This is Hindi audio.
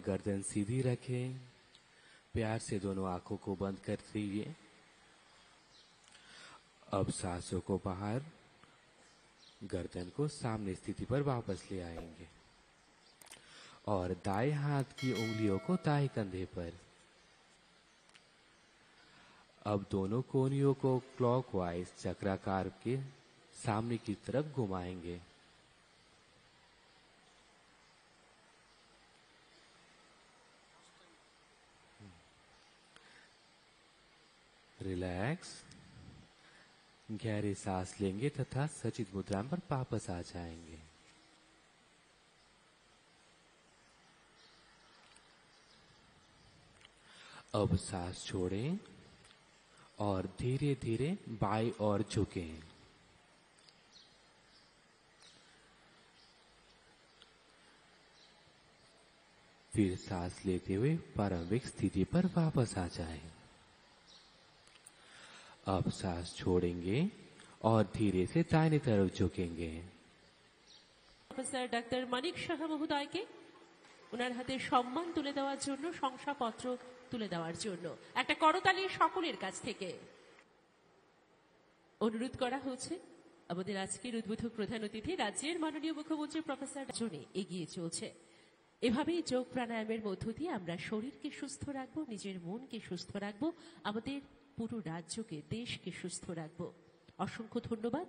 गर्दन सीधी रखें। प्यार से दोनों आंखों को बंद कर दीजिए। अब सांसों को बाहर, गर्दन को सामने स्थिति पर वापस ले आएंगे और दाएं हाथ की उंगलियों को दाएं कंधे पर। अब दोनों कोहनियों को क्लॉकवाइज चक्राकार के सामने की तरफ घुमाएंगे। रिलैक्स, गहरी सांस लेंगे तथा सचित मुद्रा पर वापस आ जाएंगे। अब सांस छोड़ें और धीरे धीरे बाईं ओर झुकें। फिर सांस लेते हुए प्रारंभिक स्थिति पर वापस आ जाएं। अब सांस छोड़ेंगे और धीरे से दाहिने तरफ झुकेंगे। প্রফেসর ডাক্তার মানিক সাহা মহোদয়কে ওনার হাতে সম্মান তুলে দেওয়ার জন্য, শংসাপত্র তুলে দেওয়ার জন্য একটা করতালি সকলের কাছ থেকে অনুরোধ করা হচ্ছে। আমাদের আজকের উদ্বোধক প্রধান অতিথি রাজ্যের মাননীয় মুখ্যমন্ত্রী প্রফেসর জনে এগিয়ে চলছে। এভাবেই যোগ প্রাণায়ামের মধ্য দিয়ে আমরা শরীরকে সুস্থ রাখবো, নিজের মনকে সুস্থ রাখবো, আমাদের পুরো রাজ্যকে, দেশকে সুস্থ রাখবো। অসংখ্য ধন্যবাদ।